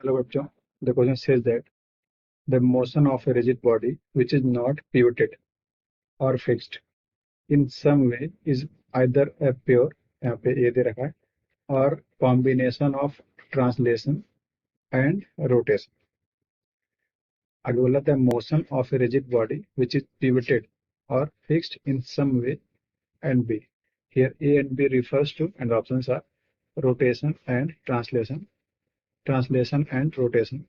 Hello बच्चों, the question says that the motion of a rigid body which is not pivoted or fixed in some way is either a pure, यहाँ पे ये दे रखा है, or combination of translation and rotation. आगे बोला था motion of a rigid body which is pivoted or fixed in some way and B. Here A and B refers to, and the options are rotation and translation, translation and rotation,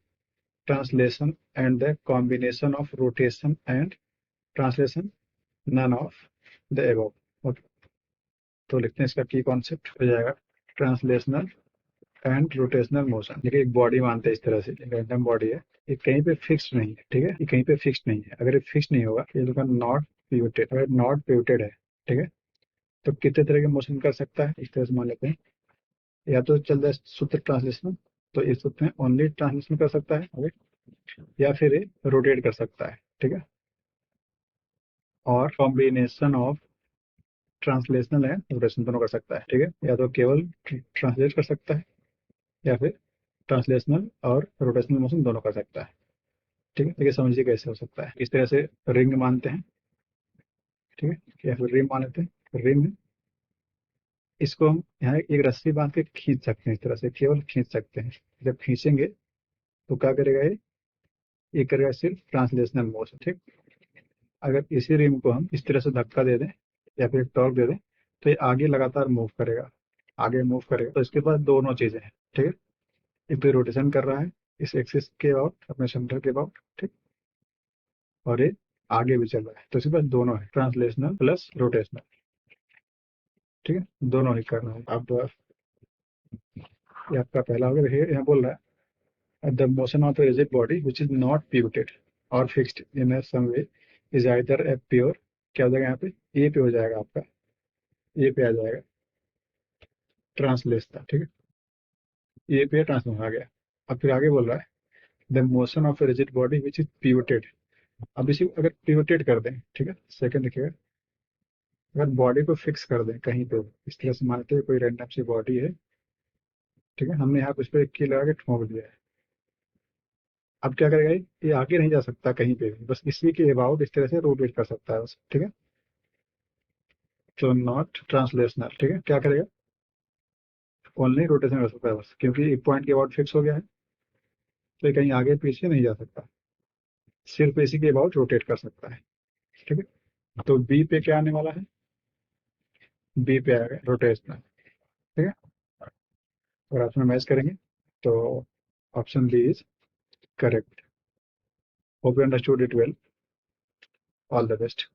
translation and the combination of rotation and translation, none of the above. Okay, तो लिखते हैं इसका की concept हो जाएगा translational and rotational motion. देखिए एक body मानते हैं इस तरह से, एक रैंडम बॉडी है, ये कहीं पे फिक्स नहीं है, ठीक है, ये कहीं पे फिक्स नहीं है। अगर ये फिक्स नहीं होगा ये होगा नॉट पिवटेड, अगर नॉट पिवटेड है, ठीक है, तो कितने तरह के मोशन कर सकता है, इस तरह से मान लेते हैं। या तो चल रहा है सूत्र ट्रांसलेशन, तो इस सूत्र में ओनली ट्रांसलेशन कर सकता है, या फिर ये रोटेट कर सकता है, ठीक है, और combination of translational and rotation दोनों कर सकता है, ठीक है, या तो केवल ट्रांसलेट कर सकता है या फिर ट्रांसलेशनल और रोटेशनल मोशन दोनों कर सकता है, ठीक है। देखिए समझिए कैसे हो सकता है। इस तरह से रिंग मानते हैं, ठीक है, या फिर रिम मान लेते हैं। रिम है, इसको हम यहाँ एक रस्सी बांध के खींच सकते हैं, इस तरह से केवल खींच सकते हैं। जब खींचेंगे तो क्या करेगा, ये करेगा सिर्फ ट्रांसलेशनल मोशन, ठीक। अगर इसी रिम को हम इस तरह से धक्का दे दें या फिर टॉर्क दे दें तो ये आगे लगातार मूव करेगा, आगे मूव करेगा। तो इसके पास दोनों चीजें हैं, ठीक है, एक तो रोटेशन कर रहा है इस एक्सिस के अबाउट, अपने सेंटर के अबाउट, ठीक, और ये आगे भी चल रहा है। तो इसके पास दोनों है, ट्रांसलेशनल प्लस रोटेशनल, ठीक है, दोनों ही करना है। अब ये आपका पहला हो गया। देखिए यहाँ बोल रहा है the motion of a rigid body which is not pivoted or fixed in a some way is either a pure, क्या हो जाएगा यहाँ पे, ए पे हो जाएगा आपका, ए पे आ जाएगा ट्रांसलेशन, ठीक है, ए पे ट्रांसलेशन आ गया। अब फिर आगे बोल रहा है the motion of a rigid body which is pivoted. अब इसी अगर पिवटेड कर दें, ठीक है, सेकंड देखिएगा, अगर बॉडी को फिक्स कर दें कहीं पे, इस तरह से मानते हैं कोई रैंडम सी बॉडी है, ठीक है, हमने यहाँ पे उस पर एक की लगा के ठोक दिया है। अब क्या करेगा, ये आगे नहीं जा सकता कहीं पे भी, बस इसी के अबाउट इस तरह से रोटेट कर सकता है बस, ठीक है, तो नॉट ट्रांसलेशनल, ठीक है, क्या करेगा, ओनली रोटेशन कर सकता है बस, क्योंकि एक पॉइंट के अबाउट फिक्स हो गया है तो ये कहीं आगे पीछे नहीं जा सकता, सिर्फ इसी के अबाउट रोटेट कर सकता है, ठीक है। तो बी पे क्या आने वाला है, बी पे आएगा रोटेशनल, ठीक है, और ऑप्शन मैच करेंगे तो option B is correct. Hope you understood it well, all the best.